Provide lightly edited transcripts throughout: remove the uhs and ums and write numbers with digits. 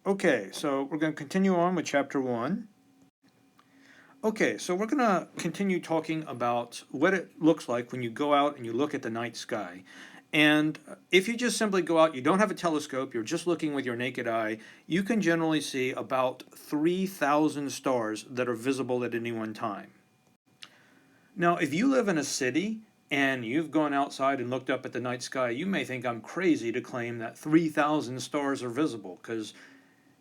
Okay, so we're going to continue on with chapter 1. Okay, so we're going to continue talking about what it looks like when you go out and you look at the night sky. And if you just simply go out, you don't have a telescope, you're just looking with your naked eye, you can generally see about 3,000 stars that are visible at any one time. Now, if you live in a city and you've gone outside and looked up at the night sky, you may think I'm crazy to claim that 3,000 stars are visible, because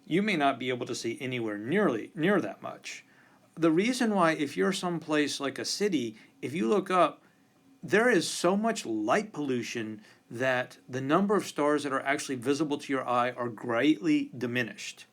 you may not be able to see anywhere near that much. The reason why, if you're someplace like a city, if you look up, there is so much light pollution that the number of stars that are actually visible to your eye are greatly diminished.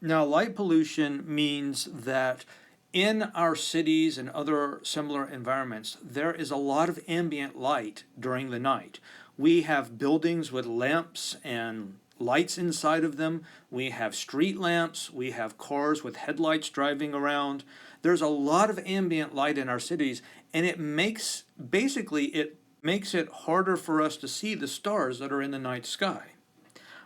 Now, light pollution means that in our cities and other similar environments, there is a lot of ambient light during the night. We have buildings with lamps and lights inside of them. We have street lamps. We have cars with headlights driving around. There's a lot of ambient light in our cities, and it makes it harder for us to see the stars that are in the night sky.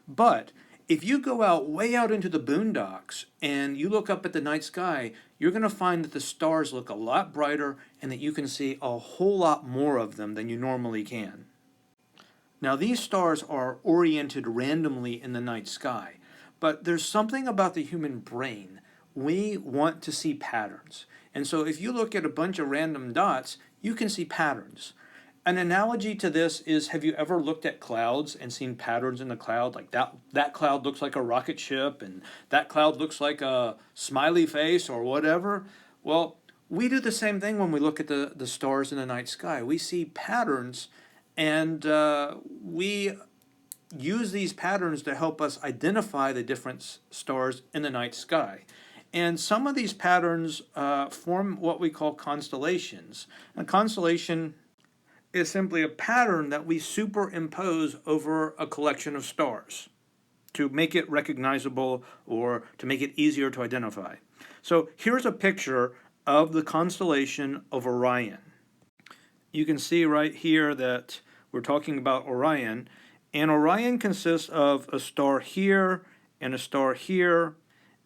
But if you go out way out into the boondocks and you look up at the night sky, you're going to find that the stars look a lot brighter and that you can see a whole lot more of them than you normally can. Now, these stars are oriented randomly in the night sky, but there's something about the human brain. We want to see patterns. And so if you look at a bunch of random dots, you can see patterns. An analogy to this is, have you ever looked at clouds and seen patterns in the cloud? Like that cloud looks like a rocket ship, and that cloud looks like a smiley face or whatever. Well, we do the same thing when we look at the stars in the night sky. We see patterns, and we use these patterns to help us identify the different stars in the night sky. And some of these patterns form what we call constellations. A constellation is simply a pattern that we superimpose over a collection of stars to make it recognizable or to make it easier to identify. So here's a picture of the constellation of Orion. You can see right here that we're talking about Orion, and Orion consists of a star here and a star here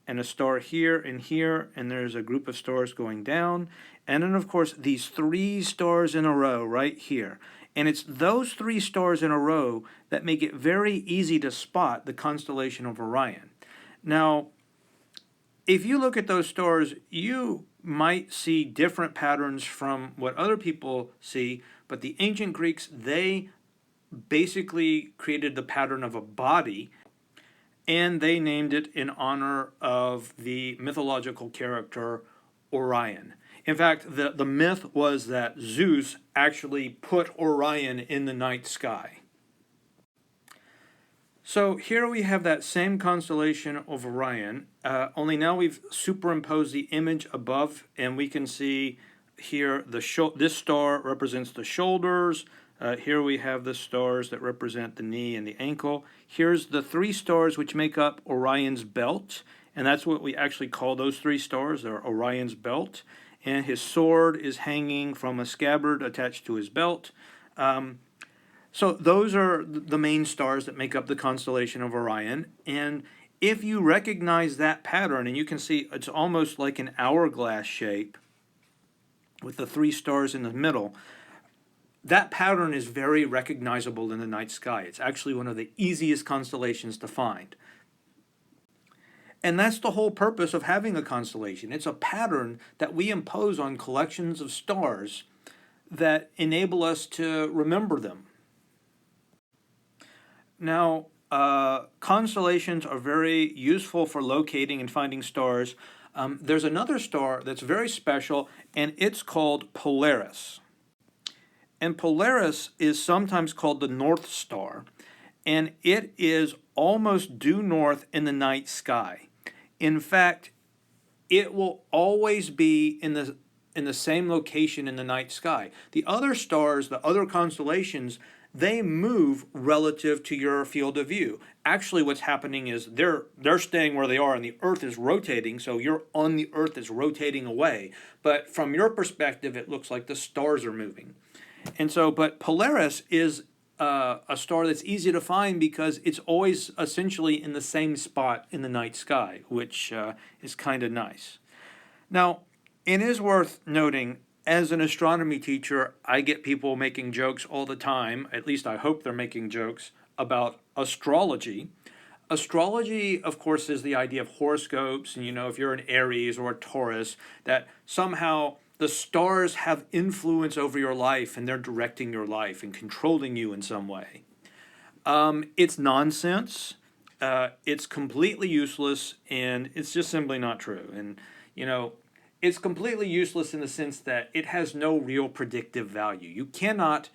and a star here, and there's a group of stars going down. And then, of course, these 3 stars in a row right here. And it's those 3 stars in a row that make it very easy to spot the constellation of Orion. Now, if you look at those stars, you might see different patterns from what other people see, but the ancient Greeks, they basically created the pattern of a body, and they named it in honor of the mythological character Orion. In fact, the myth was that Zeus actually put Orion in the night sky. So here we have that same constellation of Orion, only now we've superimposed the image above, and we can see here this star represents the shoulders. Here we have the stars that represent the knee and the ankle. Here's the 3 stars which make up Orion's belt, and that's what we actually call those 3 stars. They're Orion's belt. And his sword is hanging from a scabbard attached to his belt. So those are the main stars that make up the constellation of Orion. And if you recognize that pattern, and you can see it's almost like an hourglass shape with the 3 stars in the middle, that pattern is very recognizable in the night sky. It's actually one of the easiest constellations to find. And that's the whole purpose of having a constellation. It's a pattern that we impose on collections of stars that enable us to remember them. Now, constellations are very useful for locating and finding stars. There's another star that's very special, and it's called Polaris. And Polaris is sometimes called the North Star, and it is almost due north in the night sky. In fact, it will always be in the same location in the night sky. The other stars, the other constellations, they move relative to your field of view. Actually, what's happening is they're staying where they are, and the Earth is rotating, so you're on the Earth is rotating away. But from your perspective, it looks like the stars are moving. And so, but Polaris is a star that's easy to find because it's always essentially in the same spot in the night sky, which is kind of nice. Now, it is worth noting, as an astronomy teacher, I get people making jokes all the time, at least I hope they're making jokes, about astrology. Astrology, of course, is the idea of horoscopes, and if you're an Aries or a Taurus, that somehow the stars have influence over your life and they're directing your life and controlling you in some way. It's nonsense. It's completely useless, and it's just simply not true. And, it's completely useless in the sense that it has no real predictive value. You cannot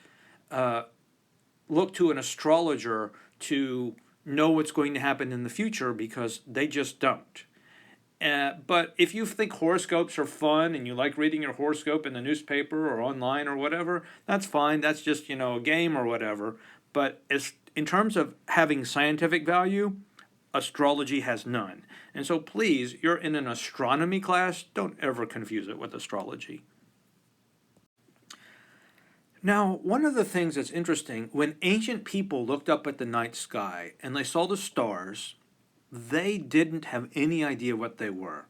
look to an astrologer to know what's going to happen in the future because they just don't. But if you think horoscopes are fun and you like reading your horoscope in the newspaper or online or whatever, that's fine. That's just, a game or whatever. But in terms of having scientific value, astrology has none. And so please, you're in an astronomy class, don't ever confuse it with astrology. Now, one of the things that's interesting, when ancient people looked up at the night sky and they saw the stars, they didn't have any idea what they were.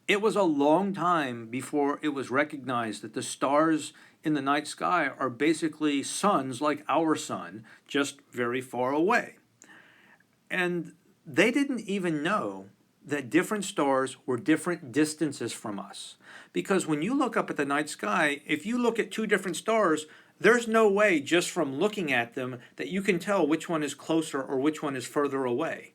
It was a long time before it was recognized that the stars in the night sky are basically suns like our sun, just very far away. And they didn't even know that different stars were different distances from us. Because when you look up at the night sky, if you look at two different stars, there's no way just from looking at them that you can tell which one is closer or which one is further away.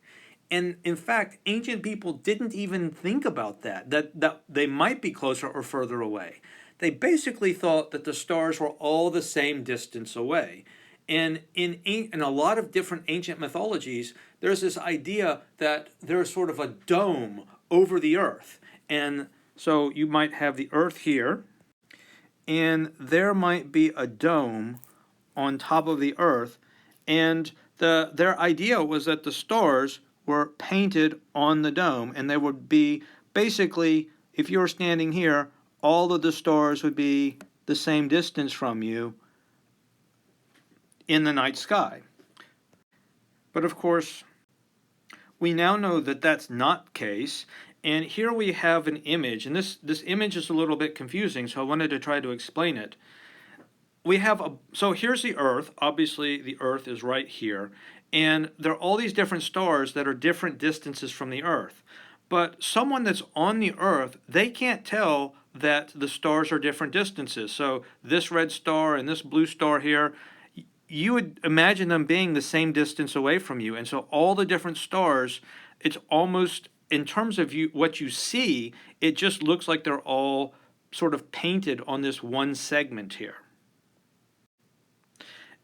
And in fact, ancient people didn't even think about that they might be closer or further away. They basically thought that the stars were all the same distance away. And in a lot of different ancient mythologies, there's this idea that there's sort of a dome over the earth. And so you might have the earth here, and there might be a dome on top of the earth. And their idea was that the stars were painted on the dome, and they would be basically, if you were standing here, all of the stars would be the same distance from you in the night sky. But of course, we now know that that's not the case, and here we have an image, and this image is a little bit confusing, so I wanted to try to explain it. So here's the Earth. Obviously, the Earth is right here, and there are all these different stars that are different distances from the Earth. But someone that's on the Earth, they can't tell that the stars are different distances. So this red star and this blue star here, you would imagine them being the same distance away from you. And so all the different stars, it's almost, in terms of what you see, it just looks like they're all sort of painted on this one segment here.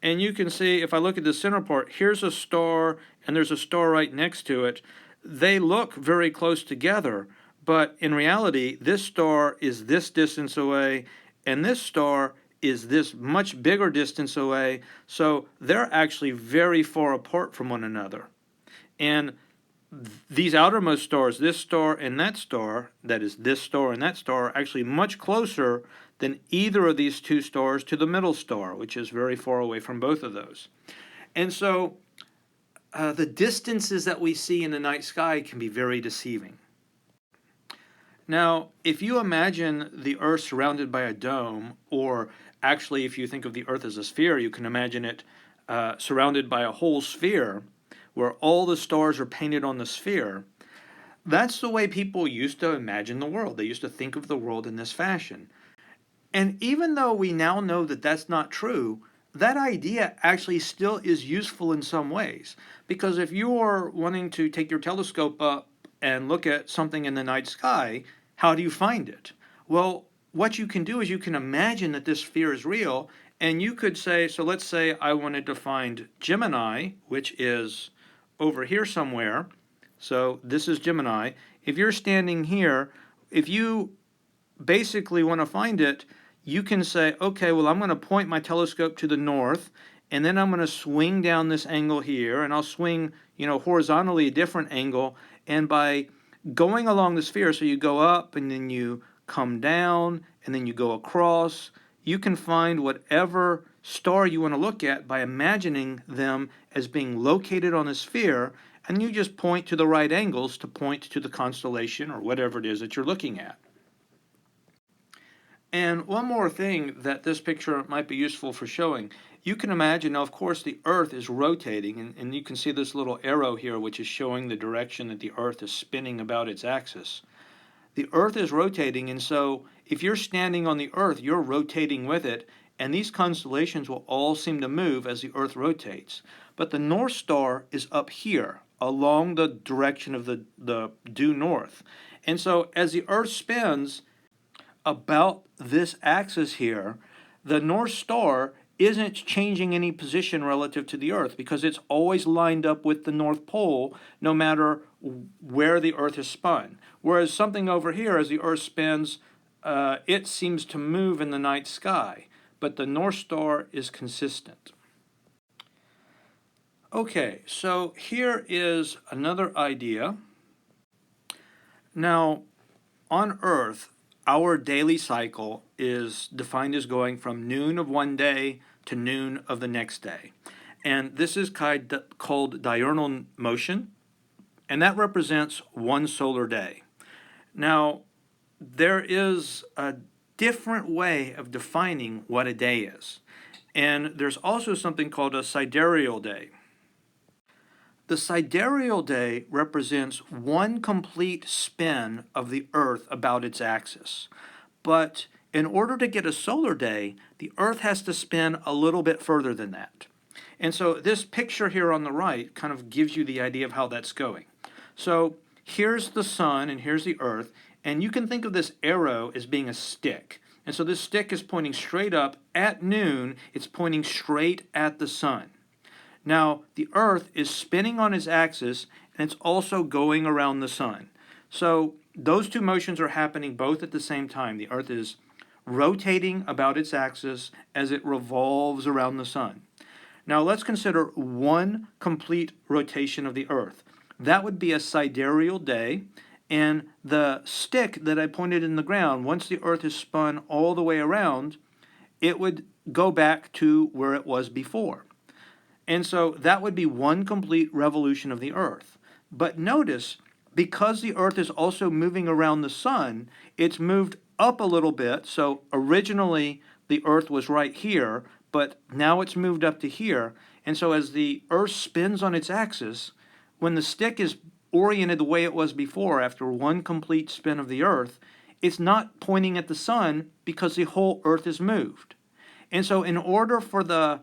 And you can see, if I look at the center part, here's a star, and there's a star right next to it. They look very close together, but in reality, this star is this distance away, and this star is this much bigger distance away, so they're actually very far apart from one another. And these outermost stars, this star and that star, that is this star and that star, are actually much closer than either of these two stars to the middle star, which is very far away from both of those. And so the distances that we see in the night sky can be very deceiving. Now, if you imagine the Earth surrounded by a dome, or actually if you think of the Earth as a sphere, you can imagine it surrounded by a whole sphere, where all the stars are painted on the sphere. That's the way people used to imagine the world. They used to think of the world in this fashion. And even though we now know that that's not true, that idea actually still is useful in some ways. Because if you are wanting to take your telescope up and look at something in the night sky, how do you find it? Well, what you can do is you can imagine that this sphere is real, and you could say, so let's say I wanted to find Gemini, which is over here somewhere. So this is Gemini. If you're standing here, if you basically want to find it, you can say, okay, well, I'm going to point my telescope to the north, and then I'm going to swing down this angle here, and I'll swing, horizontally a different angle, and by going along the sphere, so you go up, and then you come down, and then you go across, you can find whatever star you want to look at by imagining them as being located on a sphere, and you just point to the right angles to point to the constellation or whatever it is that you're looking at. And one more thing that this picture might be useful for showing, you can imagine, now of course the Earth is rotating, and you can see this little arrow here which is showing the direction that the Earth is spinning about its axis. The Earth is rotating, and so if you're standing on the Earth, you're rotating with it, and these constellations will all seem to move as the Earth rotates. But the North Star is up here, along the direction of the due north. And so as the Earth spins about this axis here, the North Star isn't changing any position relative to the Earth because it's always lined up with the North Pole no matter where the Earth is spun. Whereas something over here, as the Earth spins, it seems to move in the night sky, but the North Star is consistent. Okay, so here is another idea. Now, on Earth, our daily cycle is defined as going from noon of one day to noon of the next day. And this is called diurnal motion, and that represents one solar day. Now, there is a different way of defining what a day is. And there's also something called a sidereal day. The sidereal day represents one complete spin of the Earth about its axis. But in order to get a solar day, the Earth has to spin a little bit further than that. And so this picture here on the right kind of gives you the idea of how that's going. So here's the sun and here's the Earth, and you can think of this arrow as being a stick. And so this stick is pointing straight up. At noon, it's pointing straight at the sun. Now, the Earth is spinning on its axis, and it's also going around the sun. So those two motions are happening both at the same time. The Earth is rotating about its axis as it revolves around the sun. Now let's consider one complete rotation of the Earth. That would be a sidereal day, and the stick that I pointed in the ground, once the Earth is spun all the way around, it would go back to where it was before. And so that would be one complete revolution of the Earth. But notice, because the Earth is also moving around the sun, it's moved up a little bit. So originally the Earth was right here, but now it's moved up to here. And so as the Earth spins on its axis, when the stick is oriented the way it was before after one complete spin of the Earth, it's not pointing at the sun because the whole Earth is moved. And so in order for the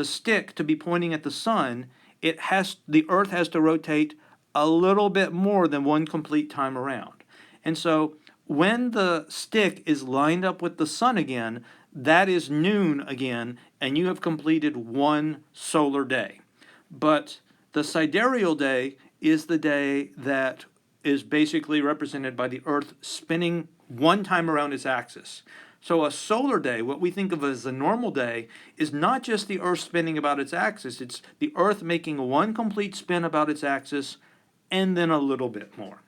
stick to be pointing at the sun, the Earth has to rotate a little bit more than one complete time around. And so when the stick is lined up with the sun again, that is noon again, and you have completed one solar day. But the sidereal day is the day that is basically represented by the Earth spinning one time around its axis. So a solar day, what we think of as a normal day, is not just the Earth spinning about its axis, it's the Earth making one complete spin about its axis and then a little bit more.